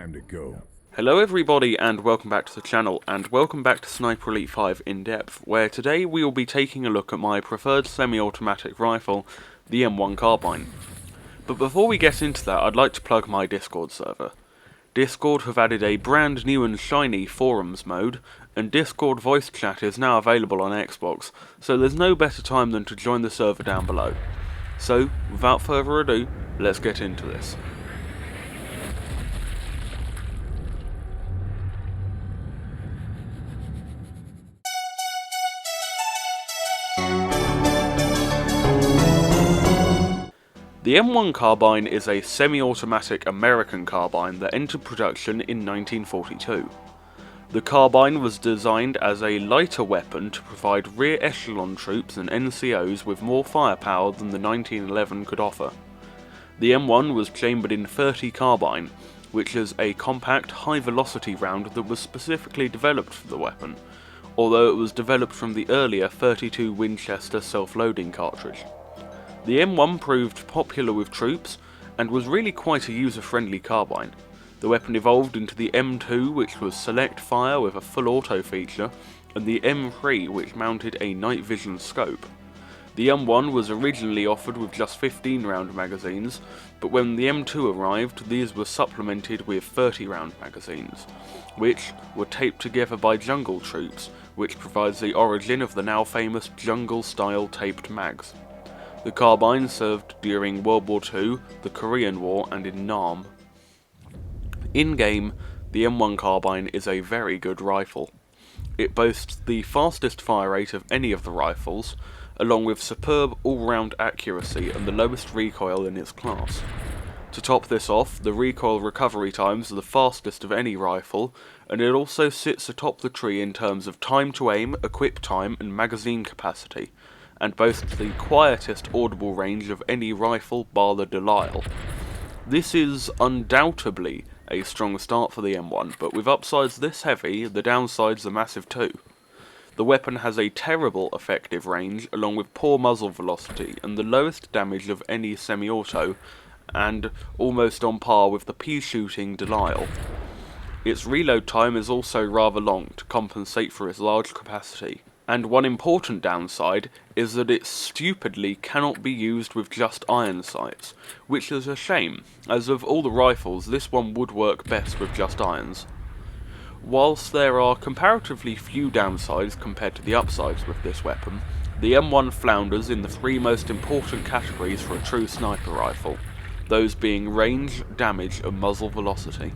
Time to go. Hello everybody and welcome back to the channel, and welcome back to Sniper Elite 5 In Depth, where today we will be taking a look at my preferred semi-automatic rifle, the M1 Carbine. But before we get into that, I'd like to plug my Discord server. Discord have added a brand new and shiny forums mode, and Discord voice chat is now available on Xbox, so there's no better time than to join the server down below. So, without further ado, let's get into this. The M1 Carbine is a semi-automatic American carbine that entered production in 1942. The carbine was designed as a lighter weapon to provide rear echelon troops and NCOs with more firepower than the 1911 could offer. The M1 was chambered in .30 carbine, which is a compact, high-velocity round that was specifically developed for the weapon, although it was developed from the earlier .32 Winchester self-loading cartridge. The M1 proved popular with troops, and was really quite a user-friendly carbine. The weapon evolved into the M2, which was select fire with a full auto feature, and the M3, which mounted a night vision scope. The M1 was originally offered with just 15-round magazines, but when the M2 arrived, these were supplemented with 30-round magazines, which were taped together by jungle troops, which provides the origin of the now famous jungle-style taped mags. The carbine served during World War II, the Korean War, and in Nam. In-game, the M1 Carbine is a very good rifle. It boasts the fastest fire rate of any of the rifles, along with superb all-round accuracy and the lowest recoil in its class. To top this off, the recoil recovery times are the fastest of any rifle, and it also sits atop the tree in terms of time to aim, equip time, and magazine capacity, and boasts the quietest audible range of any rifle bar the Delisle. This is undoubtedly a strong start for the M1, but with upsides this heavy, the downsides are massive too. The weapon has a terrible effective range, along with poor muzzle velocity, and the lowest damage of any semi-auto, and almost on par with the pea-shooting Delisle. Its reload time is also rather long to compensate for its large capacity. And one important downside is that it stupidly cannot be used with just iron sights, which is a shame, as of all the rifles this one would work best with just irons. Whilst there are comparatively few downsides compared to the upsides with this weapon, the M1 flounders in the three most important categories for a true sniper rifle, those being range, damage and muzzle velocity.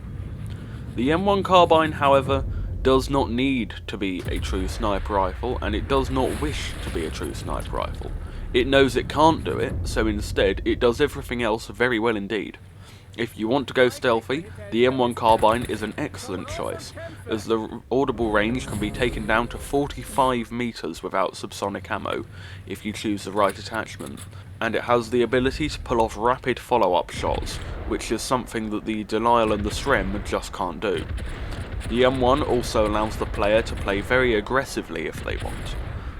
The M1 Carbine, however, does not need to be a true sniper rifle, and it does not wish to be a true sniper rifle. It knows it can't do it, so instead it does everything else very well indeed. If you want to go stealthy, the M1 Carbine is an excellent choice, as the audible range can be taken down to 45 meters without subsonic ammo, if you choose the right attachment, and it has the ability to pull off rapid follow-up shots, which is something that the Delisle and the Srem just can't do. The M1 also allows the player to play very aggressively if they want.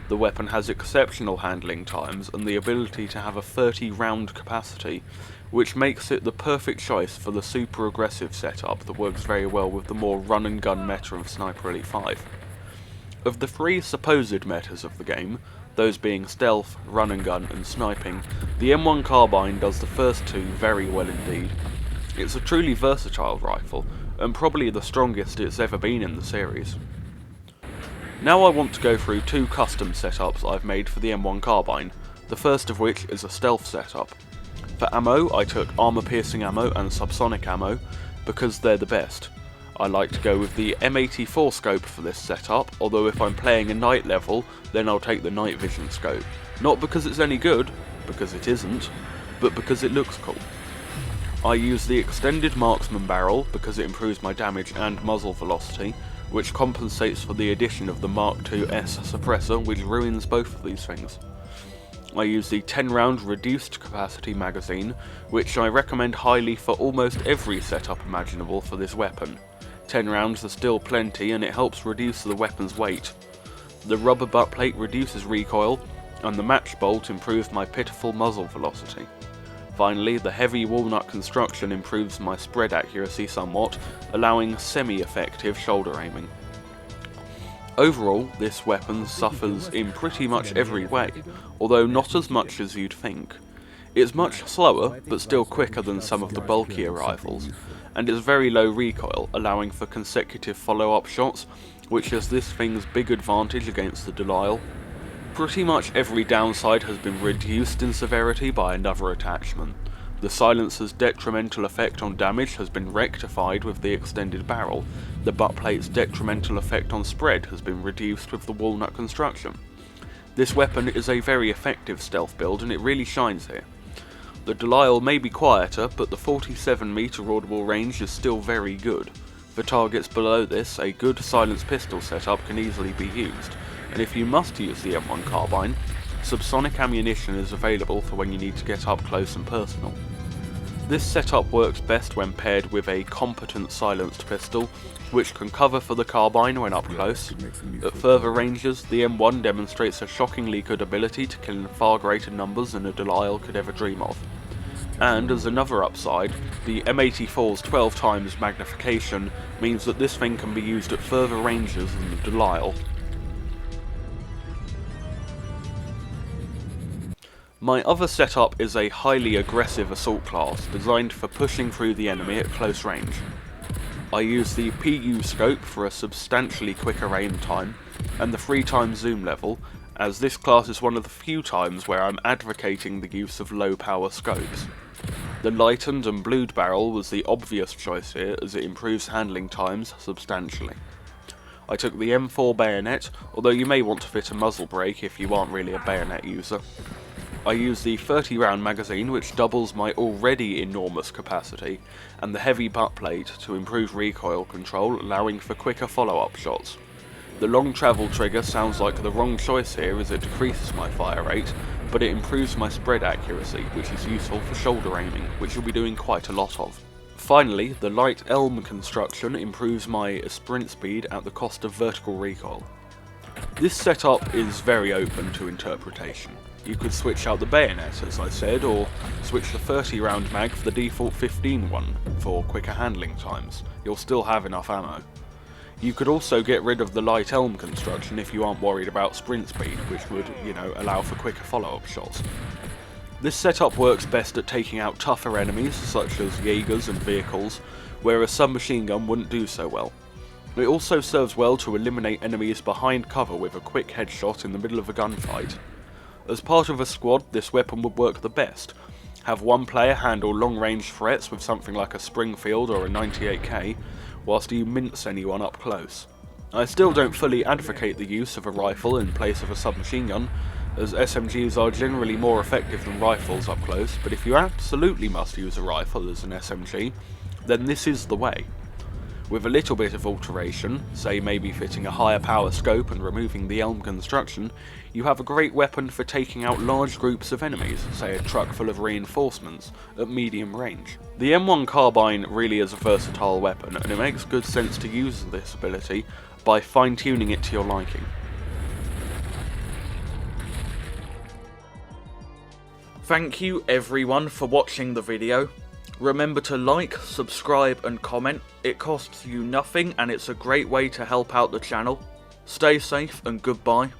The weapon has exceptional handling times and the ability to have a 30-round capacity, which makes it the perfect choice for the super aggressive setup that works very well with the more run-and-gun meta of Sniper Elite 5. Of the three supposed metas of the game, those being stealth, run-and-gun and sniping, the M1 Carbine does the first two very well indeed. It's a truly versatile rifle, and probably the strongest it's ever been in the series. Now I want to go through two custom setups I've made for the M1 Carbine, the first of which is a stealth setup. For ammo, I took armor-piercing ammo and subsonic ammo, because they're the best. I like to go with the M84 scope for this setup, although if I'm playing a night level, then I'll take the night vision scope. Not because it's any good, because it isn't, but because it looks cool. I use the extended marksman barrel because it improves my damage and muzzle velocity, which compensates for the addition of the Mark II's suppressor, which ruins both of these things. I use the 10-round reduced capacity magazine, which I recommend highly for almost every setup imaginable for this weapon. 10 rounds are still plenty and it helps reduce the weapon's weight. The rubber butt plate reduces recoil, and the match bolt improves my pitiful muzzle velocity. Finally, the heavy walnut construction improves my spread accuracy somewhat, allowing semi-effective shoulder aiming. Overall, this weapon suffers in pretty much every way, although not as much as you'd think. It's much slower, but still quicker than some of the bulkier rifles, and is very low recoil, allowing for consecutive follow-up shots, which is this thing's big advantage against the Delisle. Pretty much every downside has been reduced in severity by another attachment. The silencer's detrimental effect on damage has been rectified with the extended barrel. The butt plate's detrimental effect on spread has been reduced with the walnut construction. This weapon is a very effective stealth build and it really shines here. The Delisle may be quieter, but the 47 meter audible range is still very good. For targets below this, a good silenced pistol setup can easily be used, and if you must use the M1 Carbine, subsonic ammunition is available for when you need to get up close and personal. This setup works best when paired with a competent silenced pistol, which can cover for the carbine when up close. At further ranges, the M1 demonstrates a shockingly good ability to kill in far greater numbers than a Delisle could ever dream of. And as another upside, the M84's 12 times magnification means that this thing can be used at further ranges than the Delisle. My other setup is a highly aggressive assault class, designed for pushing through the enemy at close range. I use the PU scope for a substantially quicker aim time, and the 3x zoom level, as this class is one of the few times where I'm advocating the use of low power scopes. The lightened and blued barrel was the obvious choice here, as it improves handling times substantially. I took the M4 bayonet, although you may want to fit a muzzle brake if you aren't really a bayonet user. I use the 30 round magazine, which doubles my already enormous capacity, and the heavy butt plate to improve recoil control, allowing for quicker follow-up shots. The long travel trigger sounds like the wrong choice here as it decreases my fire rate, but it improves my spread accuracy, which is useful for shoulder aiming, which you'll be doing quite a lot of. Finally, the light elm construction improves my sprint speed at the cost of vertical recoil. This setup is very open to interpretation. You could switch out the bayonet, as I said, or switch the 30 round mag for the default 15 one for quicker handling times. You'll still have enough ammo. You could also get rid of the light elm construction if you aren't worried about sprint speed, which would, allow for quicker follow-up shots. This setup works best at taking out tougher enemies, such as Jaegers and vehicles, where a submachine gun wouldn't do so well. It also serves well to eliminate enemies behind cover with a quick headshot in the middle of a gunfight. As part of a squad, this weapon would work the best. Have one player handle long-range threats with something like a Springfield or a 98K, whilst you mince anyone up close. I still don't fully advocate the use of a rifle in place of a submachine gun, as SMGs are generally more effective than rifles up close, but if you absolutely must use a rifle as an SMG, then this is the way. With a little bit of alteration, say maybe fitting a higher power scope and removing the elm construction, you have a great weapon for taking out large groups of enemies, say a truck full of reinforcements, at medium range. The M1 Carbine really is a versatile weapon, and it makes good sense to use this ability by fine-tuning it to your liking. Thank you everyone for watching the video. Remember to like, subscribe and comment. It costs you nothing and it's a great way to help out the channel. Stay safe and goodbye.